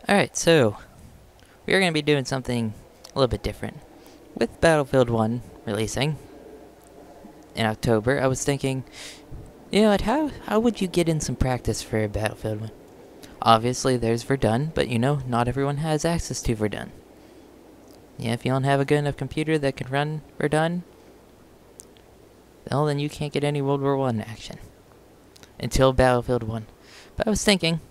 Alright, so we are going to be doing something a little bit different. With Battlefield 1 releasing in October, I was thinking, you know what, how would you get in some practice for Battlefield 1? Obviously, there's Verdun, but you know, not everyone has access to Verdun. Yeah, if you don't have a good enough computer that can run Verdun, well, then you can't get any World War I action. Until Battlefield 1. But I was thinking,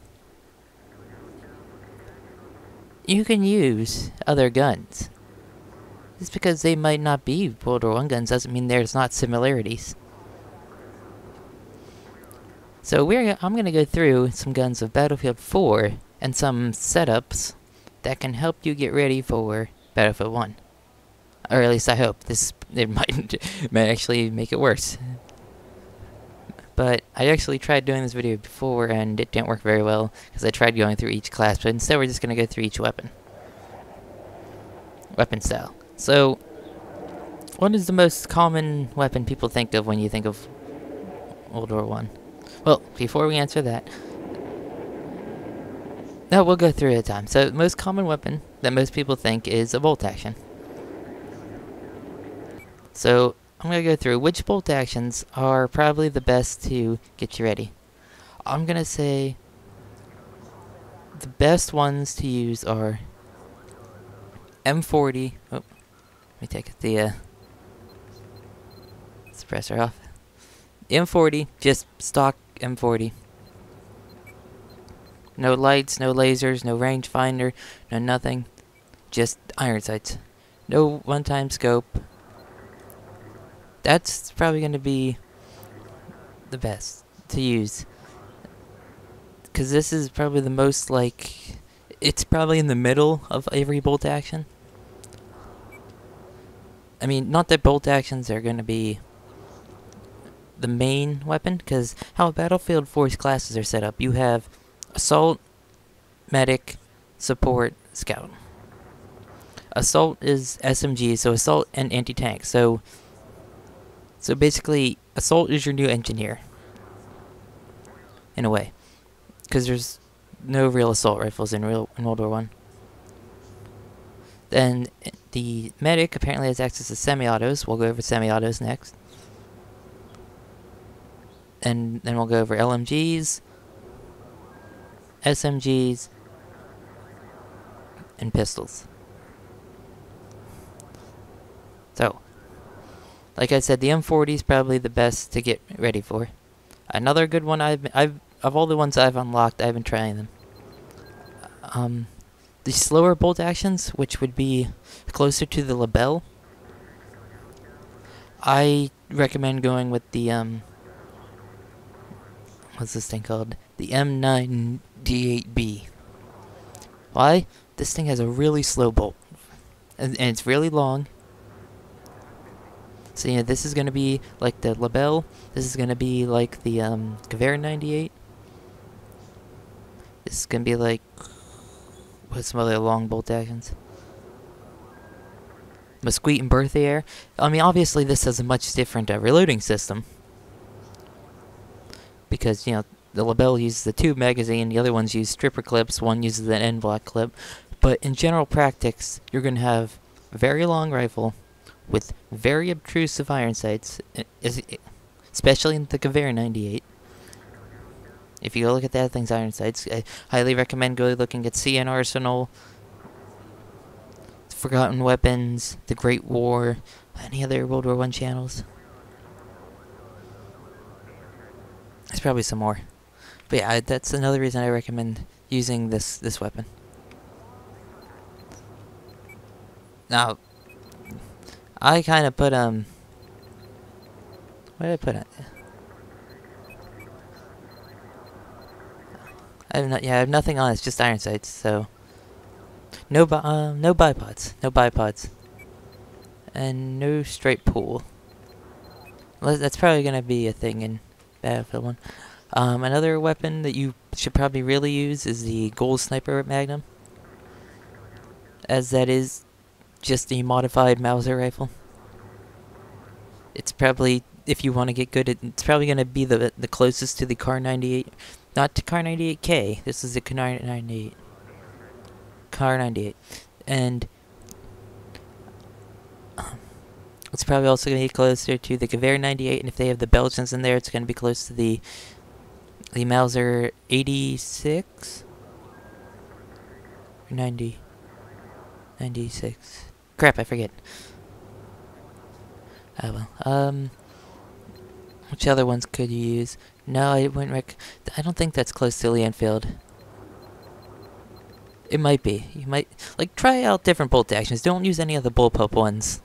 you can use other guns. Just because they might not be World War I guns doesn't mean there's not similarities. So I'm going to go through some guns of Battlefield 4 and some setups that can help you get ready for Battlefield 1. Or at least I hope. It might actually make it worse. But I actually tried doing this video before and it didn't work very well because I tried going through each class, but instead we're just going to go through each weapon style. So, what is the most common weapon people think of when you think of World War I? Well, before we answer that, no, we'll go through it at a time. So, the most common weapon that most people think is a bolt action. So, I'm going to go through which bolt actions are probably the best to get you ready. I'm going to say the best ones to use are M40. Oh, let me take the suppressor off. M40, just stock M40. No lights, no lasers, no rangefinder, no nothing. Just iron sights. No one-time scope. That's probably going to be the best to use. Because this is probably the most, it's probably in the middle of every bolt action. I mean, not that bolt actions are going to be the main weapon, because how Battlefield 4's classes are set up, you have Assault, Medic, Support, Scout. Assault is SMG, so Assault and Anti-Tank. So basically, Assault is your new engineer, in a way, because there's no real assault rifles in World War I. Then the Medic apparently has access to semi-autos. We'll go over semi-autos next. And then we'll go over LMGs, SMGs, and pistols. So, like I said, the M40 is probably the best to get ready for. Another good one of all the ones I've unlocked, I've been trying them. The slower bolt actions, which would be closer to the Lebel, I recommend going with the what's this thing called? The M9D8B. Why? This thing has a really slow bolt, and it's really long. So yeah, this is gonna be like the Lebel. This is gonna be like the Gewehr 98. This is gonna be like what's some other long bolt actions? Mesquite and Berthier. I mean, obviously this has a much different reloading system because you know the Lebel uses the tube magazine, the other ones use stripper clips. One uses an end block clip. But in general practice, you're gonna have a very long rifle with very obtrusive iron sights, especially in the Gewehr 98. If you go look at that thing's iron sights, I highly recommend go looking at CN Arsenal, Forgotten Weapons, The Great War, any other World War I channels. There's probably some more. But yeah, that's another reason I recommend using this weapon. Now, I kind of put, what did I put on? I have nothing on. It's just iron sights. So no bipods, and no straight pull. That's probably gonna be a thing in Battlefield 1. Another weapon that you should probably really use is the Gold Sniper Magnum, as that is just a modified Mauser rifle. It's probably, if you want to get good, it's probably gonna be the closest to the Kar 98. Not to Kar 98K. This is the Kar 98. Car 98. And it's probably also going to be closer to the Gewehr 98, and if they have the Belgians in there, it's going to be close to the Mauser 86? Or 90? 96. Crap, I forget. Oh well. Which other ones could you use? No, I wouldn't I don't think that's close to Leonfield. It might be. You might... Like, try out different bolt actions. Don't use any of the bullpup ones.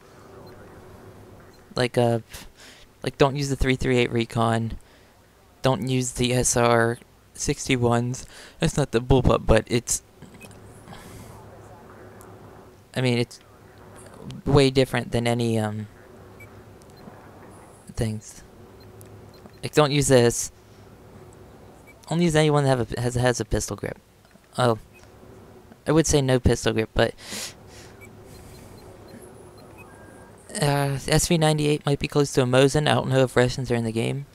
Like, don't use the 338 Recon. Don't use the SR 61s. That's not the bullpup, but it's... I mean, it's way different than any, things. Like, don't use this. Only use anyone that has a pistol grip. Oh. I would say no pistol grip, but... SV98 might be close to a Mosin. I don't know if Russians are in the game.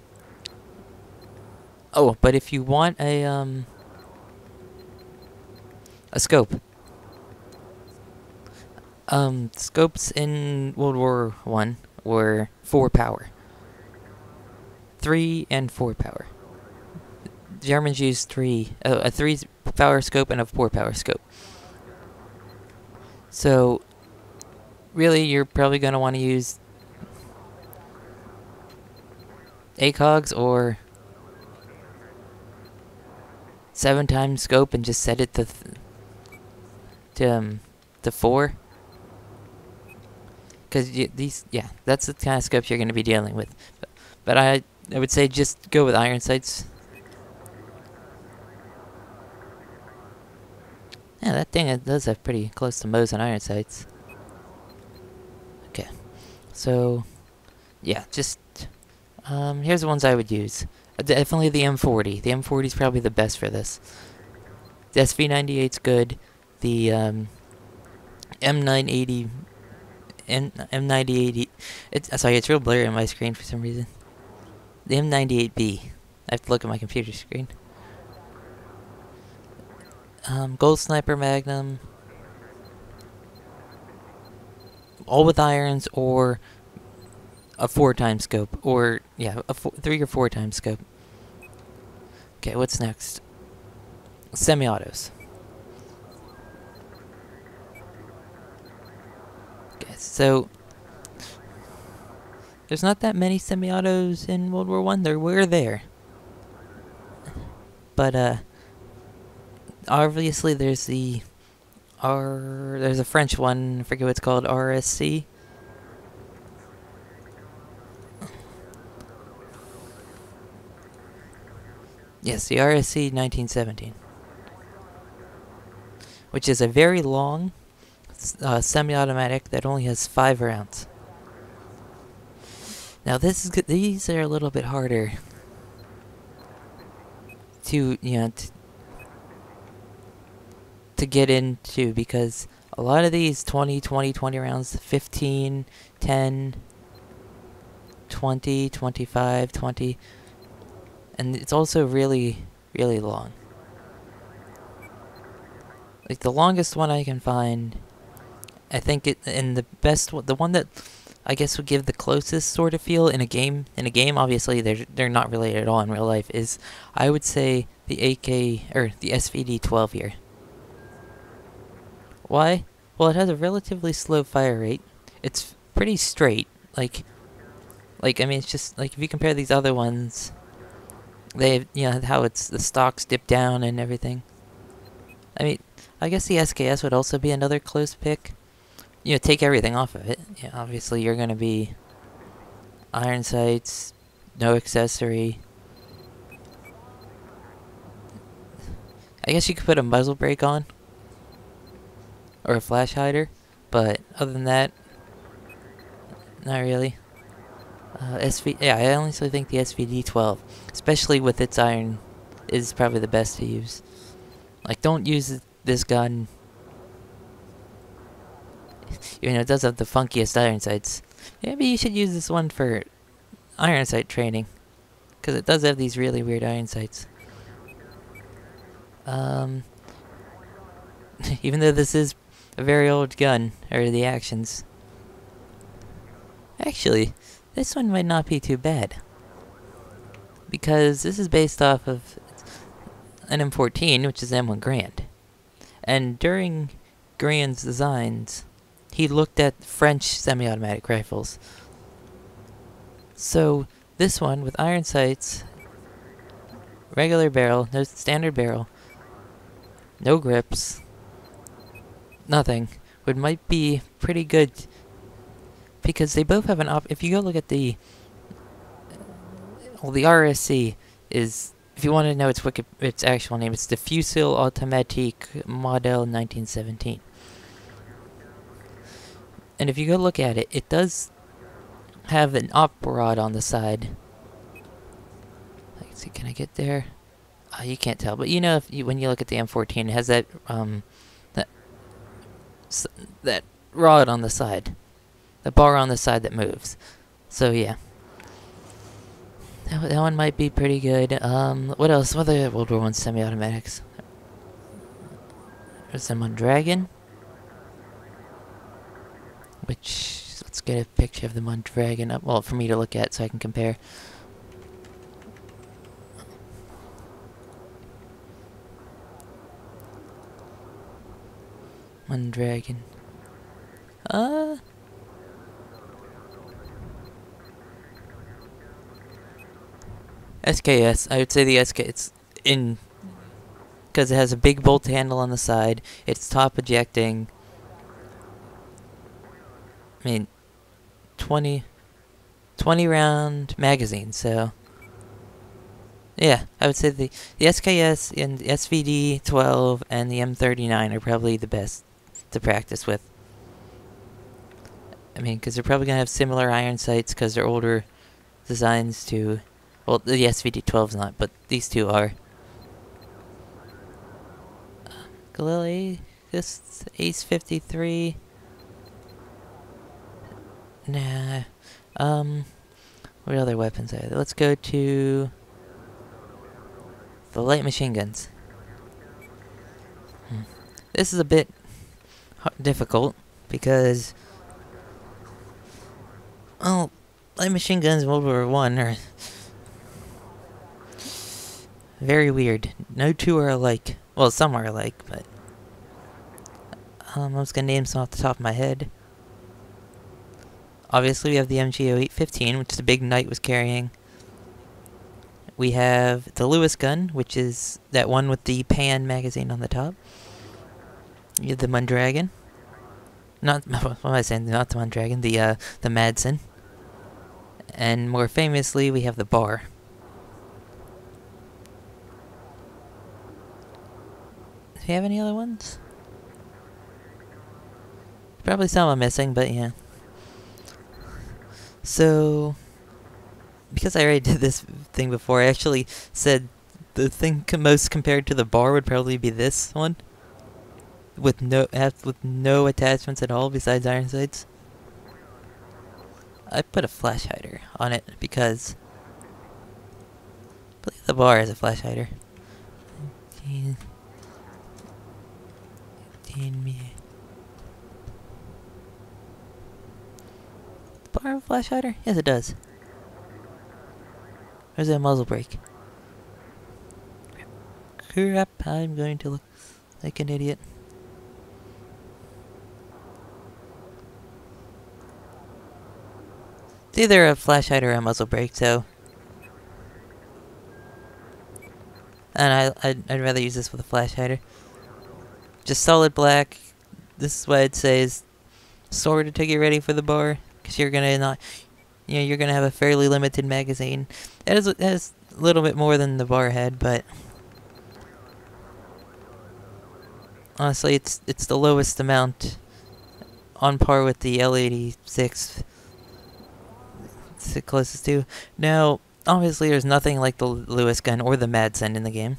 Oh, but if you want a scope. Scopes in World War I were 4 power. 3 and 4 power. Germans used a 3 power scope and a 4 power scope. So, really, you're probably going to want to use ACOGs or 7 times scope and just set it to 4. Because that's the kind of scopes you're going to be dealing with. But I would say just go with iron sights. Yeah, that thing does have pretty close to Mosin iron sights. Okay, so yeah, just here's the ones I would use. Definitely the M40. The M40 is probably the best for this. The SV98's good. The M980. M980. Sorry, it's real blurry on my screen for some reason. The M98B. I have to look at my computer screen. Gold Sniper Magnum. All with irons or a 4 times scope. Or, yeah, a 3 or 4 times scope. Okay, what's next? Semi-autos. Okay, so there's not that many semi-autos in World War I. There were there. But, obviously there's there's a French one, I forget what it's called, RSC. Yes, the RSC 1917. Which is a very long semi-automatic that only has 5 rounds. Now these are a little bit harder to, to get into, because a lot of these 20 rounds, 15, 10, 20, 25, 20, and it's also really, really long. Like, the longest one I can find, I think the one that I guess would give the closest sort of feel in a game, obviously they're not related at all in real life, is, I would say, the AK, or the SVD-12 here. Why? Well, it has a relatively slow fire rate. It's pretty straight. Like, I mean, it's just, like, if you compare these other ones, they have, how the stocks dip down and everything. I mean, I guess the SKS would also be another close pick. Take everything off of it. Yeah, obviously you're gonna be iron sights, no accessory. I guess you could put a muzzle brake on. Or a flash hider. But other than that, not really. I honestly think the SVD-12, especially with its iron, is probably the best to use. Like, don't use this gun. It does have the funkiest iron sights. Maybe you should use this one for iron sight training, because it does have these really weird iron sights. Even though this is a very old gun, or the actions. Actually, this one might not be too bad. Because this is based off of an M14, which is M1 Grand. And during Grand's designs, he looked at French semi-automatic rifles. So, this one, with iron sights, regular barrel, no standard barrel, no grips, nothing, might be pretty good. Because they both have if you go look at the RSC is, if you want to know its actual name, it's the Fusil Automatique Model 1917. And if you go look at it, it does have an op rod on the side. Let's see, can I get there? You can't tell, but you know, when you look at the M14, it has that that rod on the side, the bar on the side that moves. So yeah. That one might be pretty good. What else? What other World War I semi-automatics? There's them on Dragon. Which, let's get a picture of them on Dragon. Well, for me to look at so I can compare. On Dragon. SKS. I would say the SK. It's in because it has a big bolt handle on the side. It's top ejecting. I mean, 20 round magazine. So yeah, I would say the SKS and the SVD 12 and the M39 are probably the best to practice with. I mean, because they're probably gonna have similar iron sights because they're older designs to. Well, the SVD-12's not, but these two are. Galil, this Ace 53. Nah. What other weapons are there? Let's go to the light machine guns. This is a bit difficult because, well, light machine guns in World War I are very weird. No two are alike. Well, some are alike, but I'm just gonna name some off the top of my head. Obviously, we have the MG0815, which the big knight was carrying. We have the Lewis gun, which is that one with the pan magazine on the top. You have the Mondragon. Not what am I saying? Not the Mondragon. The Madsen. And more famously, we have the bar. Do you have any other ones? Probably some I'm missing, but yeah. So, because I already did this thing before, I actually said the thing most compared to the bar would probably be this one. With no attachments at all besides iron sights. I put a flash hider on it because I believe the bar is a flash hider. 15 me. Bar have a flash hider? Yes, it does. Where's that muzzle brake? Crap, I'm going to look like an idiot. It's either a flash hider or a muzzle brake, so. And I'd rather use this with a flash hider. Just solid black. This is what I'd say is sort of to get ready for the bar, because you're gonna you're gonna have a fairly limited magazine. It has a little bit more than the bar had, but honestly, it's the lowest amount, on par with the L86. It's the closest to. Now, obviously, there's nothing like the Lewis gun or the Madsen in the game,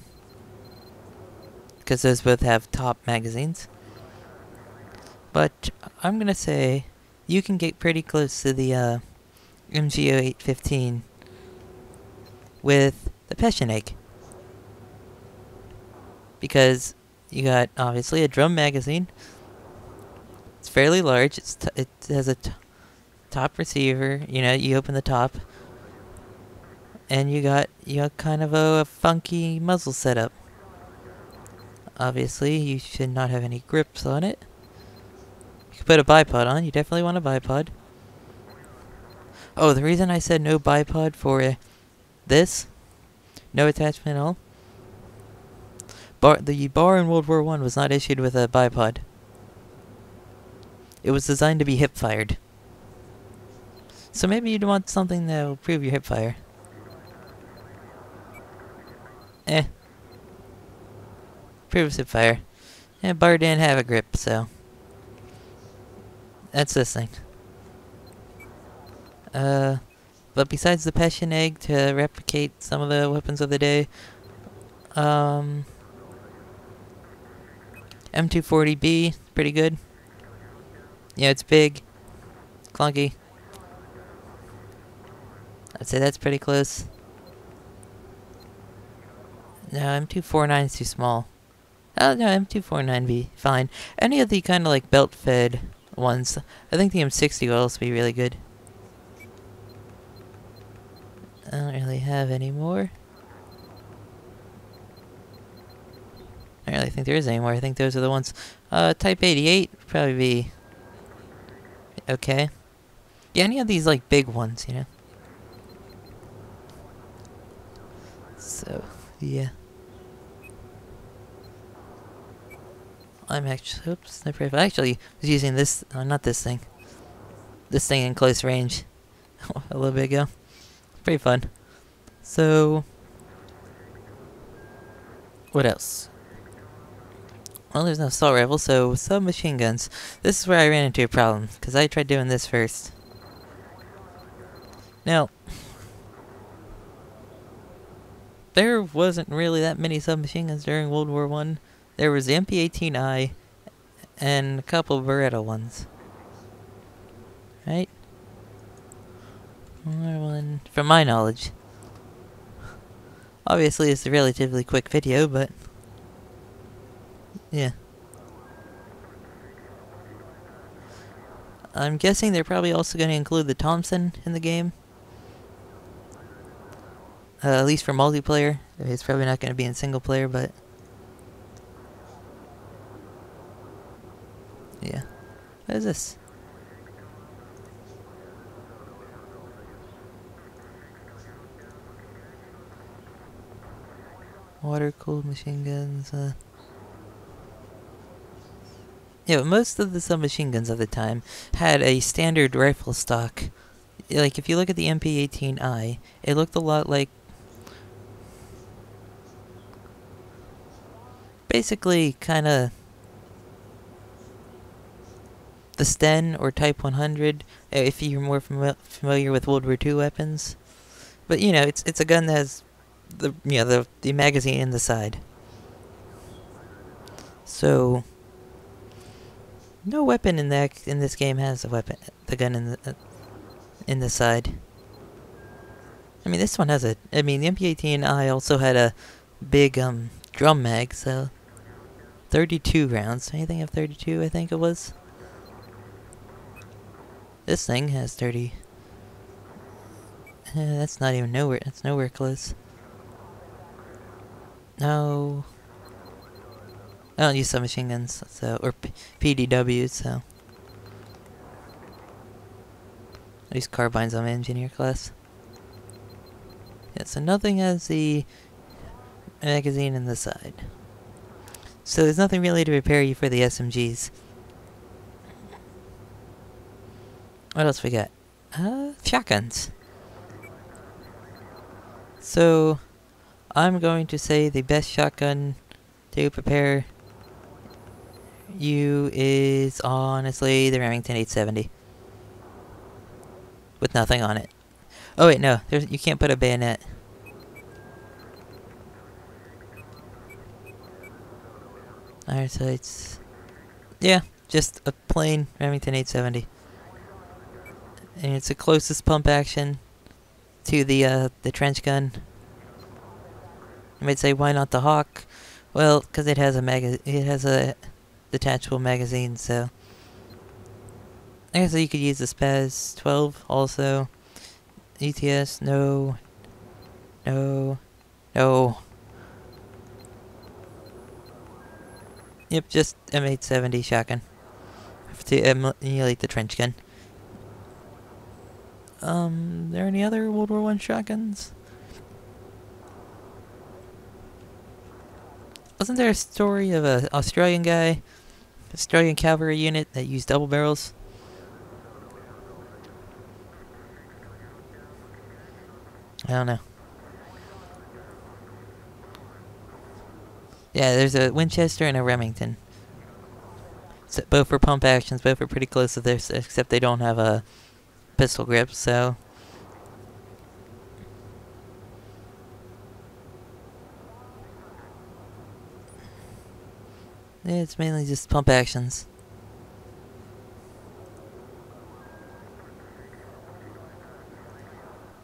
because those both have top magazines. But I'm gonna say you can get pretty close to the MG0815 with the Peschenig, because You got, obviously, a drum magazine. It's fairly large. It has a top receiver. You know, you open the top. And you got kind of a funky muzzle setup. Obviously, you should not have any grips on it. You can put a bipod on. You definitely want a bipod. Oh, the reason I said no bipod for this, no attachment at all. The bar in World War I was not issued with a bipod. It was designed to be hip-fired. So maybe you'd want something that will improve your hip-fire. Proves hip-fire. And bar didn't have a grip, so... that's this thing. But besides the Passion Egg to replicate some of the weapons of the day, M240B, pretty good. Yeah, it's big, clunky. I'd say that's pretty close. No, M249 is too small. Oh, no, M249B, fine. Any of the kind of like belt-fed ones. I think the M60 will also be really good. I don't really have any more. I don't really think there is any more. I think those are the ones. Type 88 would probably be okay. Yeah, any of these like big ones, you know. So, yeah. I'm actually, oops, I actually was using this, not this thing. This thing in close range a little bit ago. Pretty fun. So, what else? Well, there's no assault rifle, so submachine guns. This is where I ran into a problem, because I tried doing this first. Now, there wasn't really that many submachine guns during World War I. There was the MP-18I and a couple Beretta ones. Right? Another one, from my knowledge. Obviously, it's a relatively quick video, but... yeah. I'm guessing they're probably also going to include the Thompson in the game. At least for multiplayer. It's probably not going to be in single player, but... yeah. What is this? Water-cooled machine guns, yeah, but most of the submachine guns of the time had a standard rifle stock. Like, if you look at the MP-18I, it looked a lot like... basically, kinda... the Sten or Type 100, if you're more familiar with World War II weapons. But, you know, it's a gun that has the magazine in the side. So... no weapon in this game has the gun in the side. I mean, this one has the MP-18I also had a big drum mag, so 32 rounds. Anything of 32, I think it was. This thing has 30. That's not even nowhere. That's nowhere close. No. I don't use submachine guns, so or PDWs, so I use carbines on my engineer class. Yeah, so nothing has the magazine in the side. So there's nothing really to prepare you for the SMGs. What else we got? Shotguns. So I'm going to say the best shotgun to prepare you is honestly the Remington 870 with nothing on it. Oh wait, no, you can't put a bayonet. Alright, so it's just a plain Remington 870, and it's the closest pump action to the trench gun. You might say, why not the Hawk? Well, because it has a detachable magazine, so I guess you could use the Spaz 12 also. ETS, no, no, no. Yep, just M870 shotgun to emulate the trench gun. There any other World War I shotguns? Wasn't there a story of an Australian guy, Australian cavalry unit that used double barrels? I don't know. Yeah, there's a Winchester and a Remington. So both are pump actions, both are pretty close to this, except they don't have a pistol grip, so... yeah, it's mainly just pump actions.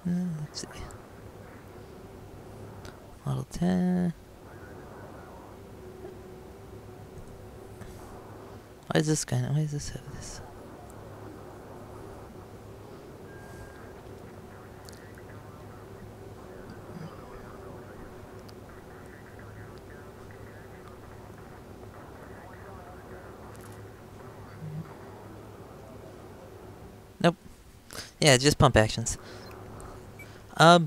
Let's see. Model 10... Why is this kind of... why is this have this? Nope. Yeah, just pump actions. Why...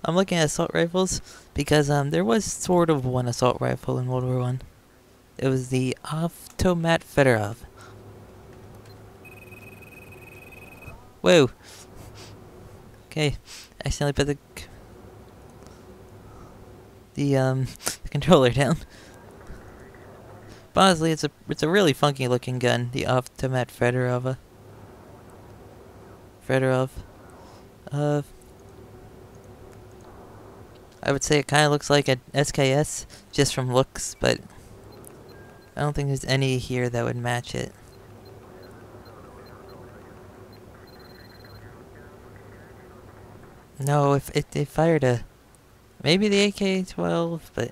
I'm looking at assault rifles because there was sort of one assault rifle in World War One. It was the automatic Fedorov. Whoa. Okay, I accidentally put the controller down. But honestly, it's a really funky looking gun, the automatic Fedorov. I would say it kind of looks like a SKS, just from looks, but I don't think there's any here that would match it. No, if it fired a... maybe the AK-12, but...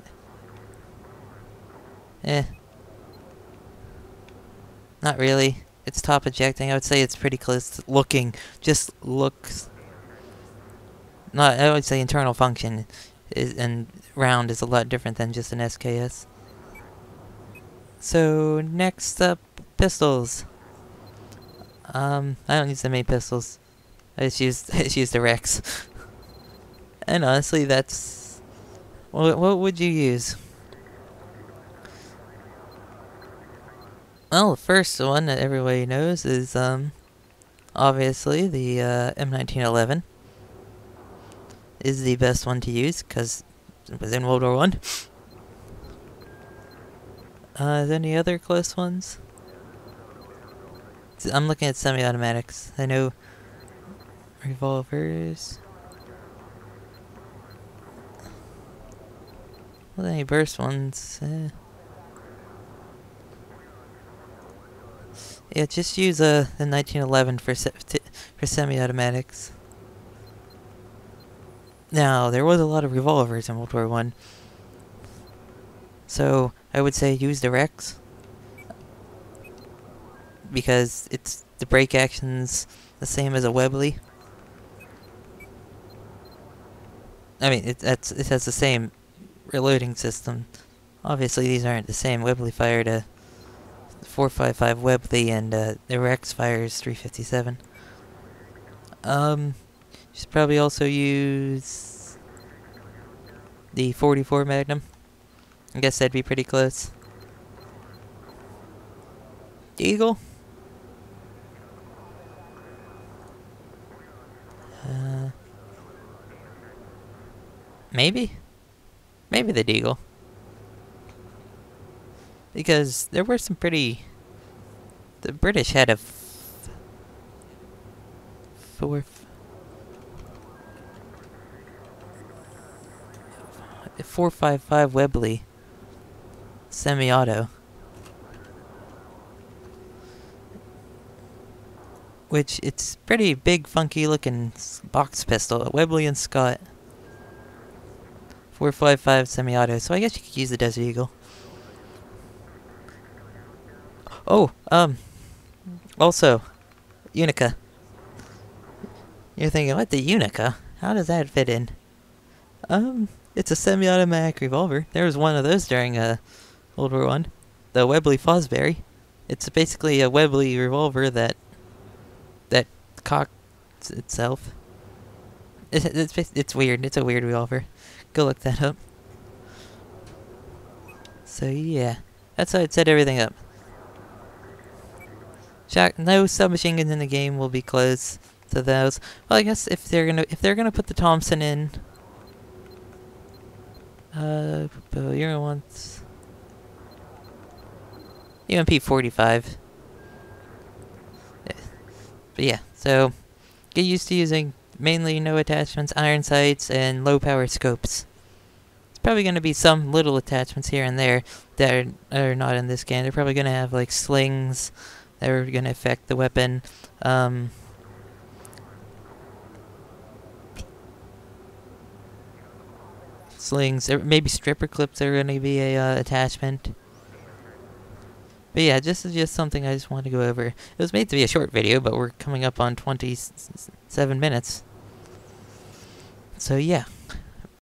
not really. It's top ejecting. I would say it's pretty close to looking. Just looks... not, I would say internal function and round is a lot different than just an SKS. So, next up, pistols. I don't use that many pistols. I just use the Rex. And honestly, that's... what would you use? Well, the first one that everybody knows is, obviously the M1911 is the best one to use, because it was in World War One. Is there any other close ones? I'm looking at semi-automatics. I know revolvers. Well, any burst ones? Yeah, just use the 1911 for semi-automatics. Now, there was a lot of revolvers in World War One, so I would say use the Rex, because it's the brake action's the same as a Webley. I mean, it has the same reloading system. Obviously, these aren't the same. Webley fired a 4.55 Webley, and the Rex fires 357. You should probably also use the 44 Magnum. I guess that'd be pretty close. Eagle? Maybe? Maybe the Deagle. Because there were some pretty... the British had a 4.55 Webley semi-auto, which it's pretty big, funky looking box pistol. Webley and Scott 4.55 semi-auto, so I guess you could use the Desert Eagle. Oh, also, Unica. You're thinking, what, the Unica? How does that fit in? It's a semi-automatic revolver. There was one of those during, World War I. The Webley Fosbury. It's basically a Webley revolver that cocks itself. It's weird. It's a weird revolver. Go look that up. So yeah, that's how I'd set everything up. No submachine guns in the game will be close to those. Well, I guess if they're gonna put the Thompson in, you're gonna want UMP 45. But yeah, so get used to using mainly no attachments, iron sights, and low power scopes. It's probably going to be some little attachments here and there that are not in this game. They're probably going to have like slings that are going to affect the weapon. Slings, maybe stripper clips are going to be a attachment. But yeah, this is just something I just wanted to go over. It was made to be a short video, but we're coming up on 27 minutes. So yeah.